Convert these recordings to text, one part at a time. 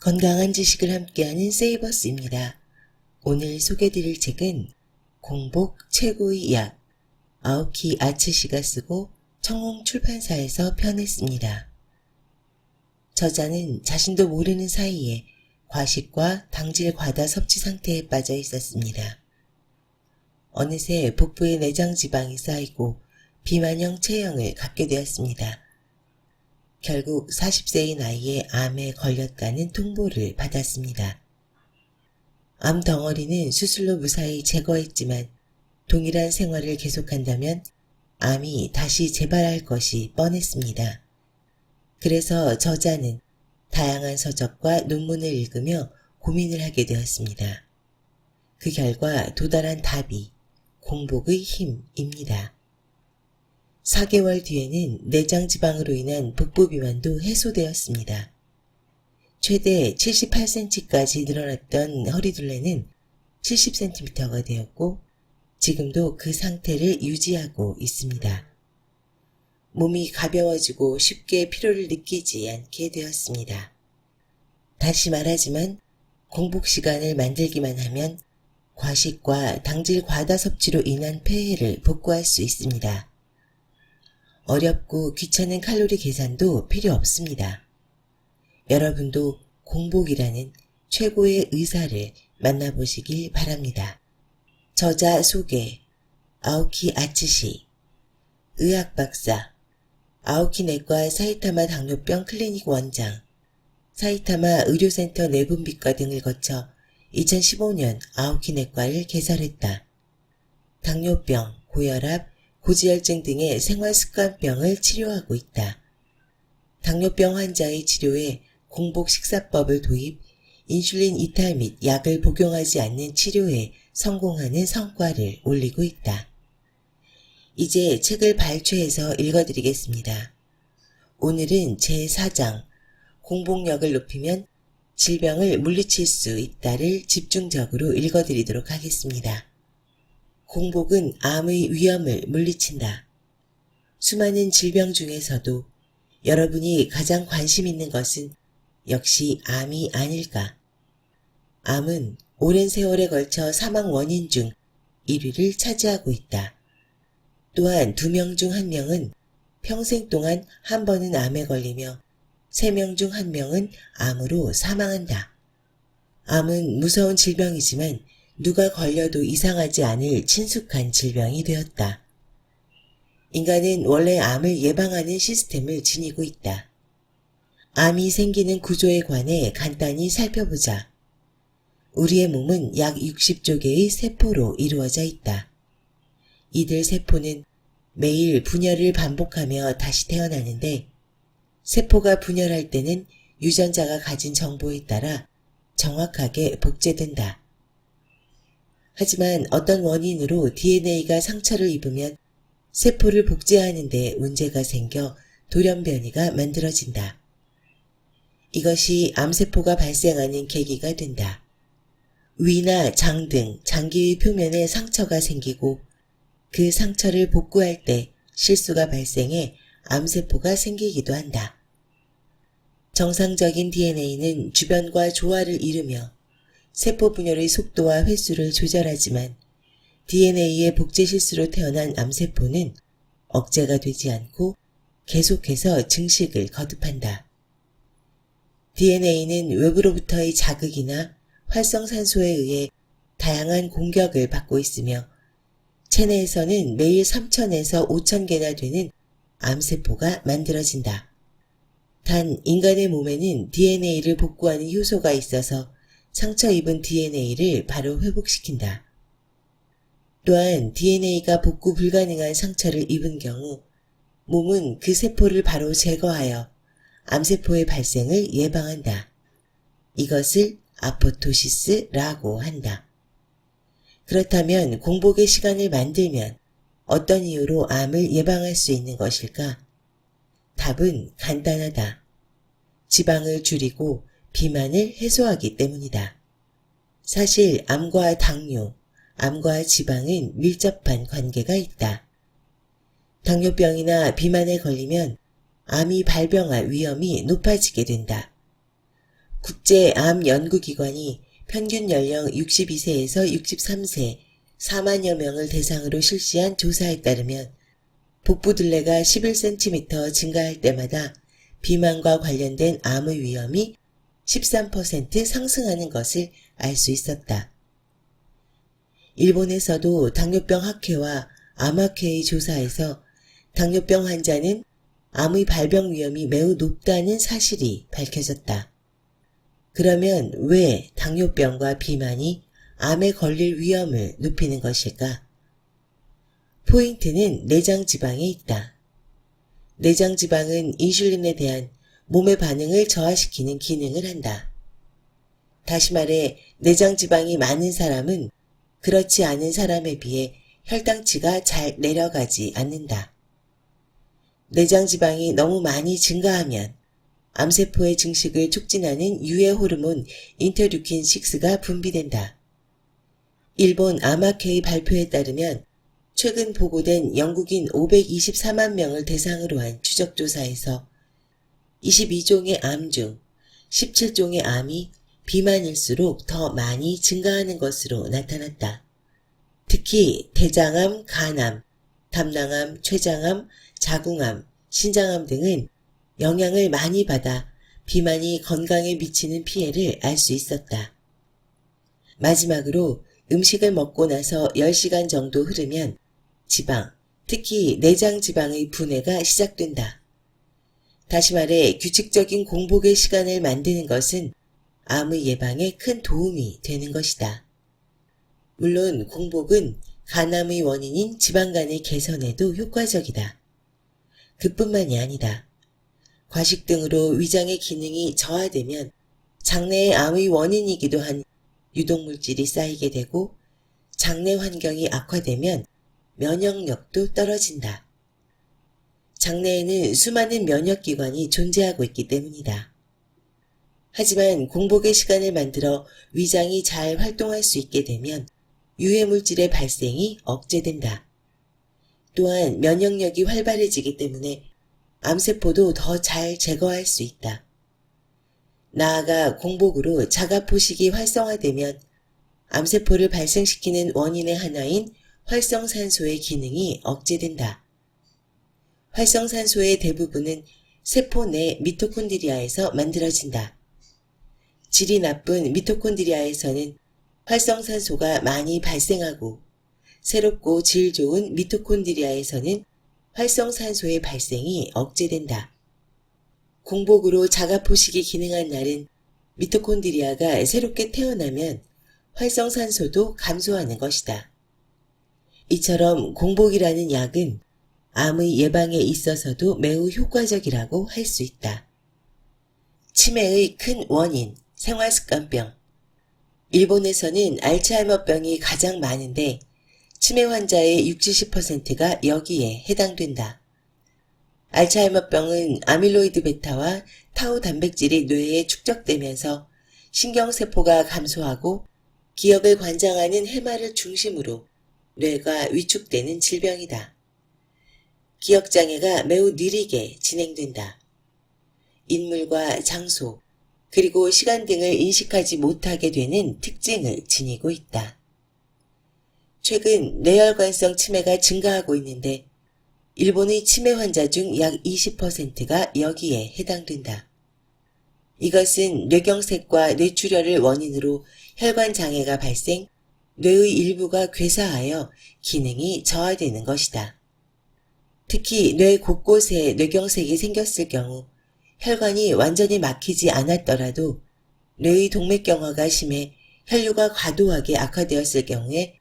건강한 지식을 함께하는 세이버스입니다. 오늘 소개드릴 책은 공복 최고의 약, 아오키 아츠시가 쓰고 청홍 출판사에서 펴냈습니다. 저자는 자신도 모르는 사이에 과식과 당질 과다 섭취 상태에 빠져 있었습니다. 어느새 복부에 내장 지방이 쌓이고 비만형 체형을 갖게 되었습니다. 결국 40세의 나이에 암에 걸렸다는 통보를 받았습니다. 암 덩어리는 수술로 무사히 제거했지만 동일한 생활을 계속한다면 암이 다시 재발할 것이 뻔했습니다. 그래서 저자는 다양한 서적과 논문을 읽으며 고민을 하게 되었습니다. 그 결과 도달한 답이 공복의 힘입니다. 4개월 뒤에는 내장 지방으로 인한 복부 비만도 해소되었습니다. 최대 78cm까지 늘어났던 허리둘레는 70cm가 되었고 지금도 그 상태를 유지하고 있습니다. 몸이 가벼워지고 쉽게 피로를 느끼지 않게 되었습니다. 다시 말하지만 공복 시간을 만들기만 하면 과식과 당질 과다 섭취로 인한 폐해를 복구할 수 있습니다. 어렵고 귀찮은 칼로리 계산도 필요 없습니다. 여러분도 공복이라는 최고의 의사를 만나보시길 바랍니다. 저자 소개, 아오키 아츠시, 의학박사, 아오키 내과 사이타마 당뇨병 클리닉 원장, 사이타마 의료센터 내분비과 등을 거쳐 2015년 아오키 내과를 개설했다. 당뇨병, 고혈압, 고지혈증 등의 생활습관병을 치료하고 있다. 당뇨병 환자의 치료에 공복 식사법을 도입, 인슐린 이탈 및 약을 복용하지 않는 치료에 성공하는 성과를 올리고 있다. 이제 책을 발췌해서 읽어드리겠습니다. 오늘은 제4장 공복력을 높이면 질병을 물리칠 수 있다를 집중적으로 읽어드리도록 하겠습니다. 공복은 암의 위험을 물리친다. 수많은 질병 중에서도 여러분이 가장 관심 있는 것은 역시 암이 아닐까. 암은 오랜 세월에 걸쳐 사망 원인 중 1위를 차지하고 있다. 또한 2명 중 1명은 평생 동안 한 번은 암에 걸리며 3명 중 1명은 암으로 사망한다. 암은 무서운 질병이지만 누가 걸려도 이상하지 않을 친숙한 질병이 되었다. 인간은 원래 암을 예방하는 시스템을 지니고 있다. 암이 생기는 구조에 관해 간단히 살펴보자. 우리의 몸은 약 60조 개의 세포로 이루어져 있다. 이들 세포는 매일 분열을 반복하며 다시 태어나는데 세포가 분열할 때는 유전자가 가진 정보에 따라 정확하게 복제된다. 하지만 어떤 원인으로 DNA가 상처를 입으면 세포를 복제하는 데 문제가 생겨 돌연변이가 만들어진다. 이것이 암세포가 발생하는 계기가 된다. 위나 장 등 장기의 표면에 상처가 생기고 그 상처를 복구할 때 실수가 발생해 암세포가 생기기도 한다. 정상적인 DNA는 주변과 조화를 이루며 세포 분열의 속도와 횟수를 조절하지만 DNA의 복제 실수로 태어난 암세포는 억제가 되지 않고 계속해서 증식을 거듭한다. DNA는 외부로부터의 자극이나 활성산소에 의해 다양한 공격을 받고 있으며 체내에서는 매일 3,000에서 5,000개나 되는 암세포가 만들어진다. 단 인간의 몸에는 DNA를 복구하는 효소가 있어서 상처 입은 DNA를 바로 회복시킨다. 또한 DNA가 복구 불가능한 상처를 입은 경우 몸은 그 세포를 바로 제거하여 암세포의 발생을 예방한다. 이것을 아포토시스라고 한다. 그렇다면 공복의 시간을 만들면 어떤 이유로 암을 예방할 수 있는 것일까? 답은 간단하다. 지방을 줄이고 비만을 해소하기 때문이다. 사실 암과 당뇨, 암과 지방은 밀접한 관계가 있다. 당뇨병이나 비만에 걸리면 암이 발병할 위험이 높아지게 된다. 국제암연구기관이 평균 연령 62세에서 63세 4만여 명을 대상으로 실시한 조사에 따르면 복부둘레가 11cm 증가할 때마다 비만과 관련된 암의 위험이 13% 상승하는 것을 알 수 있었다. 일본에서도 당뇨병 학회와 암학회의 조사에서 당뇨병 환자는 암의 발병 위험이 매우 높다는 사실이 밝혀졌다. 그러면 왜 당뇨병과 비만이 암에 걸릴 위험을 높이는 것일까? 포인트는 내장지방에 있다. 내장지방은 인슐린에 대한 몸의 반응을 저하시키는 기능을 한다. 다시 말해 내장지방이 많은 사람은 그렇지 않은 사람에 비해 혈당치가 잘 내려가지 않는다. 내장지방이 너무 많이 증가하면 암세포의 증식을 촉진하는 유해 호르몬 인터류킨6가 분비된다. 일본 암학회의 발표에 따르면 최근 보고된 영국인 524만 명을 대상으로 한 추적조사에서 22종의 암 중 17종의 암이 비만일수록 더 많이 증가하는 것으로 나타났다. 특히 대장암, 간암, 담낭암, 췌장암, 자궁암, 신장암 등은 영향을 많이 받아 비만이 건강에 미치는 피해를 알 수 있었다. 마지막으로 음식을 먹고 나서 10시간 정도 흐르면 지방, 특히 내장지방의 분해가 시작된다. 다시 말해 규칙적인 공복의 시간을 만드는 것은 암의 예방에 큰 도움이 되는 것이다. 물론 공복은 간암의 원인인 지방간의 개선에도 효과적이다. 그뿐만이 아니다. 과식 등으로 위장의 기능이 저하되면 장내의 암의 원인이기도 한 유독물질이 쌓이게 되고 장내 환경이 악화되면 면역력도 떨어진다. 장내에는 수많은 면역기관이 존재하고 있기 때문이다. 하지만 공복의 시간을 만들어 위장이 잘 활동할 수 있게 되면 유해물질의 발생이 억제된다. 또한 면역력이 활발해지기 때문에 암세포도 더 잘 제거할 수 있다. 나아가 공복으로 자가포식이 활성화되면 암세포를 발생시키는 원인의 하나인 활성산소의 기능이 억제된다. 활성산소의 대부분은 세포 내 미토콘드리아에서 만들어진다. 질이 나쁜 미토콘드리아에서는 활성산소가 많이 발생하고 새롭고 질 좋은 미토콘드리아에서는 활성산소의 발생이 억제된다. 공복으로 자가포식이 기능한 날은 미토콘드리아가 새롭게 태어나면 활성산소도 감소하는 것이다. 이처럼 공복이라는 약은 암의 예방에 있어서도 매우 효과적이라고 할 수 있다. 치매의 큰 원인, 생활습관병. 일본에서는 알츠하이머병이 가장 많은데 치매 환자의 60~70%가 여기에 해당된다. 알츠하이머병은 아밀로이드 베타와 타우 단백질이 뇌에 축적되면서 신경세포가 감소하고 기억을 관장하는 해마를 중심으로 뇌가 위축되는 질병이다. 기억장애가 매우 느리게 진행된다. 인물과 장소, 그리고 시간 등을 인식하지 못하게 되는 특징을 지니고 있다. 최근 뇌혈관성 치매가 증가하고 있는데 일본의 치매 환자 중 약 20%가 여기에 해당된다. 이것은 뇌경색과 뇌출혈을 원인으로 혈관 장애가 발생, 뇌의 일부가 괴사하여 기능이 저하되는 것이다. 특히 뇌 곳곳에 뇌경색이 생겼을 경우 혈관이 완전히 막히지 않았더라도 뇌의 동맥경화가 심해 혈류가 과도하게 악화되었을 경우에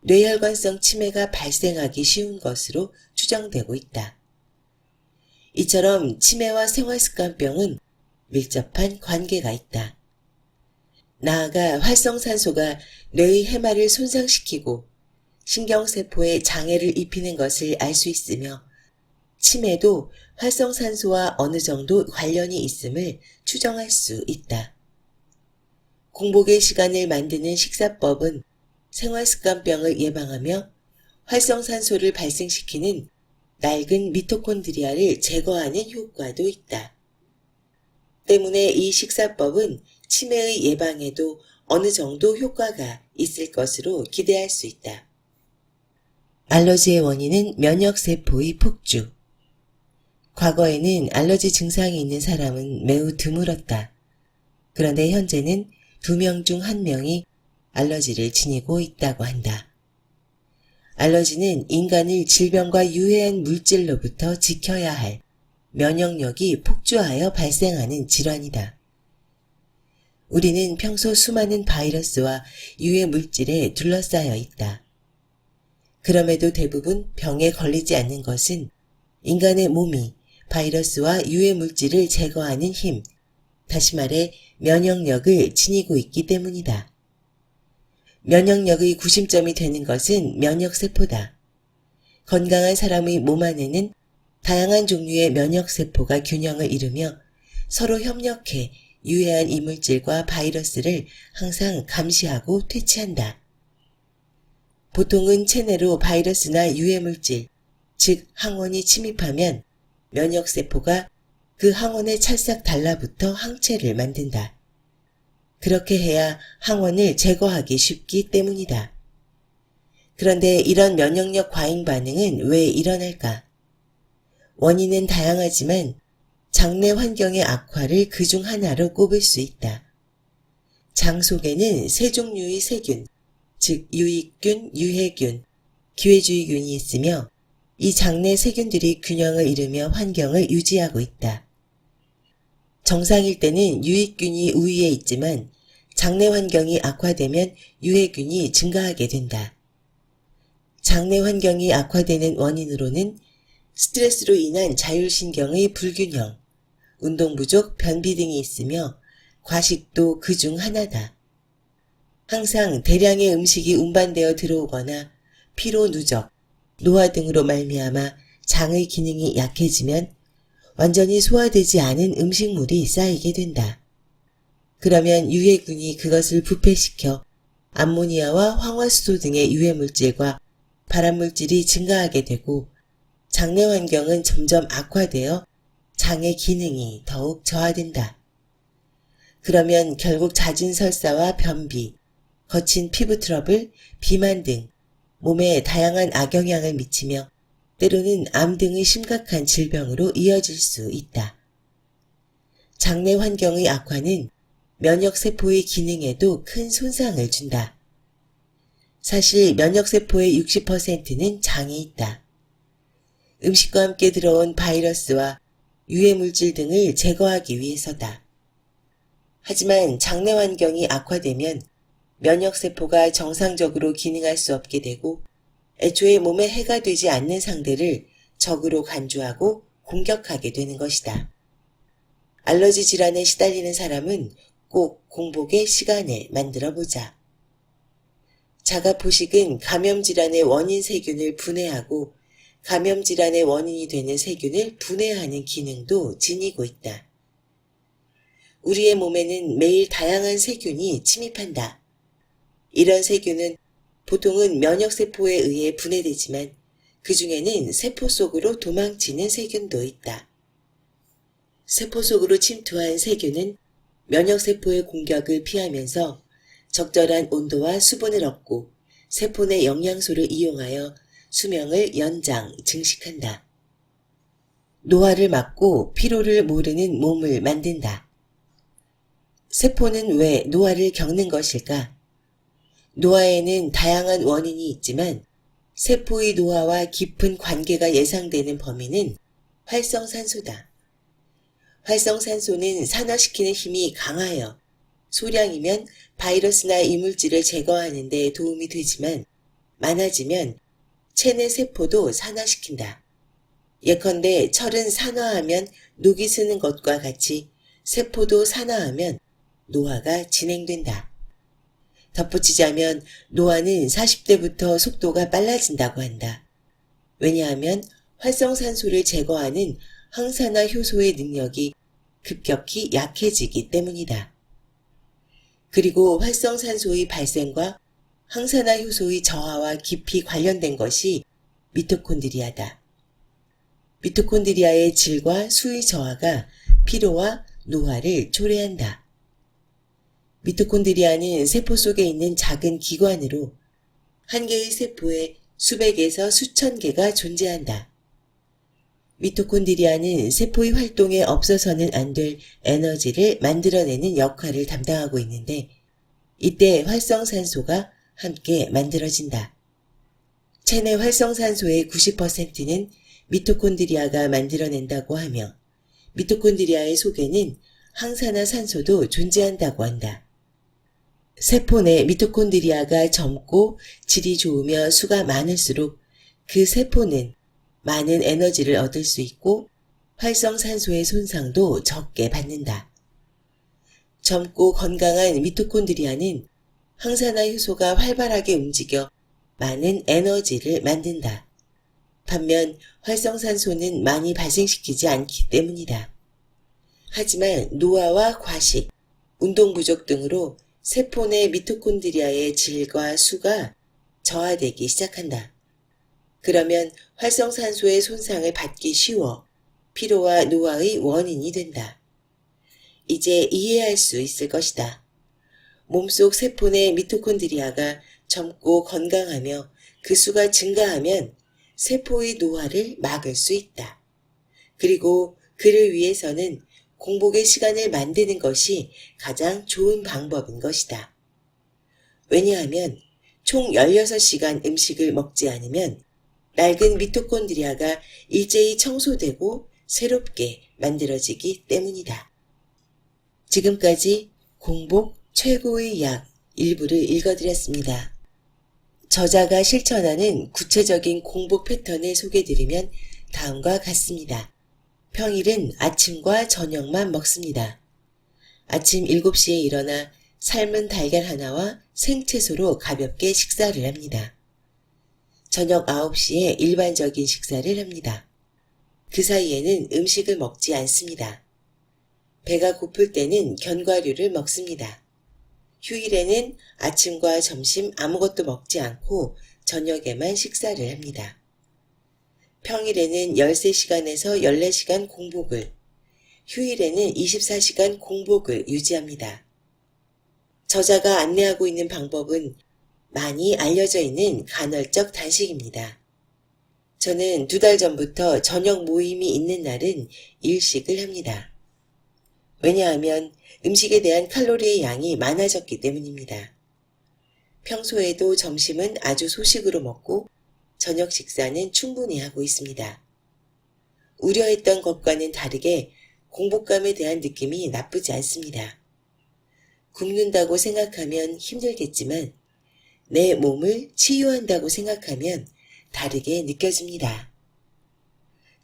뇌혈관성 치매가 발생하기 쉬운 것으로 추정되고 있다. 이처럼 치매와 생활습관병은 밀접한 관계가 있다. 나아가 활성산소가 뇌의 해마를 손상시키고 신경세포에 장애를 입히는 것을 알 수 있으며 치매도 활성산소와 어느 정도 관련이 있음을 추정할 수 있다. 공복의 시간을 만드는 식사법은 생활습관병을 예방하며 활성산소를 발생시키는 낡은 미토콘드리아를 제거하는 효과도 있다. 때문에 이 식사법은 치매의 예방에도 어느 정도 효과가 있을 것으로 기대할 수 있다. 알러지의 원인은 면역세포의 폭주. 과거에는 알러지 증상이 있는 사람은 매우 드물었다. 그런데 현재는 2명 중 1명이 알러지를 지니고 있다고 한다. 알러지는 인간을 질병과 유해한 물질로부터 지켜야 할 면역력이 폭주하여 발생하는 질환이다. 우리는 평소 수많은 바이러스와 유해 물질에 둘러싸여 있다. 그럼에도 대부분 병에 걸리지 않는 것은 인간의 몸이 바이러스와 유해 물질을 제거하는 힘, 다시 말해 면역력을 지니고 있기 때문이다. 면역력의 구심점이 되는 것은 면역세포다. 건강한 사람의 몸 안에는 다양한 종류의 면역세포가 균형을 이루며 서로 협력해 유해한 이물질과 바이러스를 항상 감시하고 퇴치한다. 보통은 체내로 바이러스나 유해물질, 즉 항원이 침입하면 면역세포가 그 항원에 찰싹 달라붙어 항체를 만든다. 그렇게 해야 항원을 제거하기 쉽기 때문이다. 그런데 이런 면역력 과잉 반응은 왜 일어날까? 원인은 다양하지만 장내 환경의 악화를 그중 하나로 꼽을 수 있다. 장 속에는 세 종류의 세균, 즉 유익균, 유해균, 기회주의균이 있으며 이 장내 세균들이 균형을 이루며 환경을 유지하고 있다. 정상일 때는 유익균이 우위에 있지만 장내 환경이 악화되면 유해균이 증가하게 된다. 장내 환경이 악화되는 원인으로는 스트레스로 인한 자율신경의 불균형, 운동 부족, 변비 등이 있으며 과식도 그중 하나다. 항상 대량의 음식이 운반되어 들어오거나 피로 누적, 노화 등으로 말미암아 장의 기능이 약해지면 완전히 소화되지 않은 음식물이 쌓이게 된다. 그러면 유해균이 그것을 부패시켜 암모니아와 황화수소 등의 유해물질과 발암물질이 증가하게 되고 장내 환경은 점점 악화되어 장의 기능이 더욱 저하된다. 그러면 결국 잦은 설사와 변비, 거친 피부 트러블, 비만 등 몸에 다양한 악영향을 미치며 때로는 암 등의 심각한 질병으로 이어질 수 있다. 장내 환경의 악화는 면역세포의 기능에도 큰 손상을 준다. 사실 면역세포의 60%는 장에 있다. 음식과 함께 들어온 바이러스와 유해물질 등을 제거하기 위해서다. 하지만 장내 환경이 악화되면 면역세포가 정상적으로 기능할 수 없게 되고 애초에 몸에 해가 되지 않는 상대를 적으로 간주하고 공격하게 되는 것이다. 알러지 질환에 시달리는 사람은 꼭 공복의 시간을 만들어보자. 자가포식은 감염질환의 원인 세균을 분해하고 감염질환의 원인이 되는 세균을 분해하는 기능도 지니고 있다. 우리의 몸에는 매일 다양한 세균이 침입한다. 이런 세균은 보통은 면역세포에 의해 분해되지만 그 중에는 세포 속으로 도망치는 세균도 있다. 세포 속으로 침투한 세균은 면역세포의 공격을 피하면서 적절한 온도와 수분을 얻고 세포 내 영양소를 이용하여 수명을 연장, 증식한다. 노화를 막고 피로를 모르는 몸을 만든다. 세포는 왜 노화를 겪는 것일까? 노화에는 다양한 원인이 있지만 세포의 노화와 깊은 관계가 예상되는 범위는 활성산소다. 활성산소는 산화시키는 힘이 강하여 소량이면 바이러스나 이물질을 제거하는 데 도움이 되지만 많아지면 체내 세포도 산화시킨다. 예컨대 철은 산화하면 녹이 스는 것과 같이 세포도 산화하면 노화가 진행된다. 덧붙이자면 노화는 40대부터 속도가 빨라진다고 한다. 왜냐하면 활성산소를 제거하는 항산화 효소의 능력이 급격히 약해지기 때문이다. 그리고 활성산소의 발생과 항산화 효소의 저하와 깊이 관련된 것이 미토콘드리아다. 미토콘드리아의 질과 수의 저하가 피로와 노화를 초래한다. 미토콘드리아는 세포 속에 있는 작은 기관으로 한 개의 세포에 수백에서 수천 개가 존재한다. 미토콘드리아는 세포의 활동에 없어서는 안 될 에너지를 만들어내는 역할을 담당하고 있는데 이때 활성산소가 함께 만들어진다. 체내 활성산소의 90%는 미토콘드리아가 만들어낸다고 하며 미토콘드리아의 속에는 항산화산소도 존재한다고 한다. 세포 내 미토콘드리아가 젊고 질이 좋으며 수가 많을수록 그 세포는 많은 에너지를 얻을 수 있고 활성산소의 손상도 적게 받는다. 젊고 건강한 미토콘드리아는 항산화 효소가 활발하게 움직여 많은 에너지를 만든다. 반면 활성산소는 많이 발생시키지 않기 때문이다. 하지만 노화와 과식, 운동 부족 등으로 세포 내 미토콘드리아의 질과 수가 저하되기 시작한다. 그러면 활성산소의 손상을 받기 쉬워 피로와 노화의 원인이 된다. 이제 이해할 수 있을 것이다. 몸속 세포 내 미토콘드리아가 젊고 건강하며 그 수가 증가하면 세포의 노화를 막을 수 있다. 그리고 그를 위해서는 공복의 시간을 만드는 것이 가장 좋은 방법인 것이다. 왜냐하면 총 16시간 음식을 먹지 않으면 낡은 미토콘드리아가 일제히 청소되고 새롭게 만들어지기 때문이다. 지금까지 공복 최고의 약 일부를 읽어드렸습니다. 저자가 실천하는 구체적인 공복 패턴을 소개드리면 다음과 같습니다. 평일은 아침과 저녁만 먹습니다. 아침 7시에 일어나 삶은 달걀 하나와 생채소로 가볍게 식사를 합니다. 저녁 9시에 일반적인 식사를 합니다. 그 사이에는 음식을 먹지 않습니다. 배가 고플 때는 견과류를 먹습니다. 휴일에는 아침과 점심 아무것도 먹지 않고 저녁에만 식사를 합니다. 평일에는 13시간에서 14시간 공복을, 휴일에는 24시간 공복을 유지합니다. 저자가 안내하고 있는 방법은 많이 알려져 있는 간헐적 단식입니다. 저는 2달 전부터 저녁 모임이 있는 날은 일식을 합니다. 왜냐하면 음식에 대한 칼로리의 양이 많아졌기 때문입니다. 평소에도 점심은 아주 소식으로 먹고 저녁 식사는 충분히 하고 있습니다. 우려했던 것과는 다르게 공복감에 대한 느낌이 나쁘지 않습니다. 굶는다고 생각하면 힘들겠지만 내 몸을 치유한다고 생각하면 다르게 느껴집니다.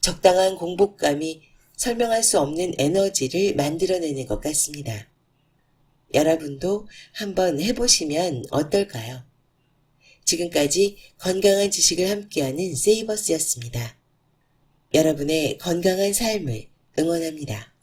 적당한 공복감이 설명할 수 없는 에너지를 만들어내는 것 같습니다. 여러분도 한번 해보시면 어떨까요? 지금까지 건강한 지식을 함께하는 세이버스였습니다. 여러분의 건강한 삶을 응원합니다.